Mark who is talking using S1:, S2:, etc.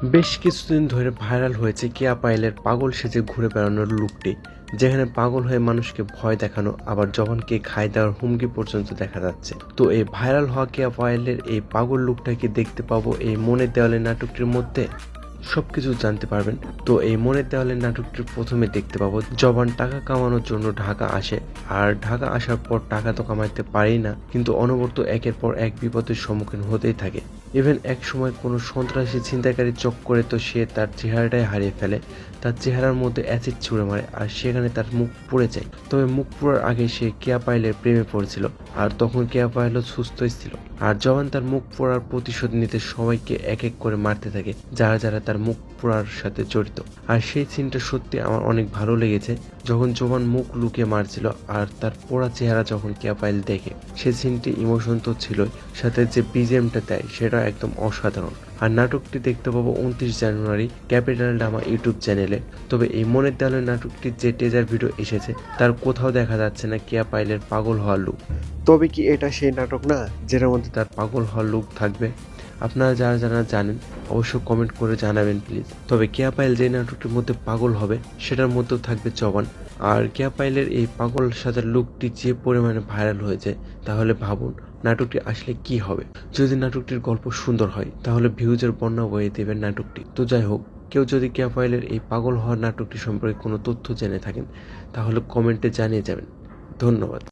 S1: বেশ কিছুদিন ধরে ভাইরাল হয়েছে কেয়া পায়েলের পাগল সেজে ঘুরে বেড়ানোর লুকটি, যেখানে পাগল হয়ে মানুষকে ভয় দেখানো আবার জবানকে ঘাই দেওয়ার হুমকি পর্যন্ত দেখা যাচ্ছে। তো এই ভাইরাল হওয়া কেয়া পায়েলের এই পাগল লুকটাকে দেখতে পাবো এই মনের দেওয়ালে নাটকটির মধ্যে। সবকিছু জানতে পারবেন। তো এই মনের দেওয়ালের নাটকটির প্রথমে দেখতে পাবো জবান টাকা কামানোর জন্য ঢাকা আসে, আর ঢাকা আসার পর টাকা তো কামাইতে পারেই না, কিন্তু অনবরত একের পর এক বিপদের সম্মুখীন হতেই থাকে। ইভেন এক সময় কোনো সন্ত্রাসী ছিনতাইকারী চক্করে তো সে তার চেহারাটাই হারিয়ে ফেলে, তার চেহারার মধ্যে অ্যাসিড ছুঁড়ে মারে আর সেখানে তার মুখ পুড়ে যায়। তবে মুখ পুড়ার আগে সে কেয়া পায়েলের প্রেমে পড়েছিল, আর তখন কেয়া পায়েলও সুস্থই ছিল। আর জবান তার মুখ পোড়ার প্রতিশোধ নিতে সবাইকে এক এক করে মারতে থাকে, যারা যারা তার মুখ পোড়ার সাথে জড়িত। আর সেই সিনটা সত্যি আমার অনেক ভালো লেগেছে, যখন জবান মুখ লুকিয়ে মারছিল আর তার পোড়া চেহারা যখন কেয়া পায়েল দেখে, সেই সিনটি ইমোশন তো ছিলই, সাথে যে বিজিএমটা দেয় সেটা একদম অসাধারণ। আর নাটকটি দেখতে পাবো 29 জানুয়ারি ক্যাপিটাল ড্রামা ইউটিউব চ্যানেলে। তবে এই মনের দেওয়ালের নাটকটির যে টেজার ভিডিও এসেছে তার কোথাও দেখা যাচ্ছে না কেয়া পায়েলের পাগল হওয়ার লুক। তবে কি এটা সেই নাটক না যেটার মধ্যে তার পাগল হওয়ার লুক থাকবে? আপনারা যারা যারা জানেন অবশ্যই কমেন্ট করে জানাবেন প্লিজ। তবে কেয়া পায়েল যে নাটকটির মধ্যে পাগল হবে সেটার মধ্যেও থাকবে জবান। আর কেয়া পায়েলের এই পাগল সাজার লুকটি যে পরিমাণে ভাইরাল হয়েছে, তাহলে ভাবুন নাটকটি আসলে কি হবে। যদি নাটকটির গল্প সুন্দর হয় তাহলে ভিউজের বন্যা বয়ে দেবে নাটকটি। তো যাই হোক, কেউ যদি কেয়া পায়েলের এই পাগল হওয়ার নাটকটি সম্পর্কে কোনো তথ্য জেনে থাকেন তাহলে কমেন্টে জানিয়ে যাবেন। ধন্যবাদ।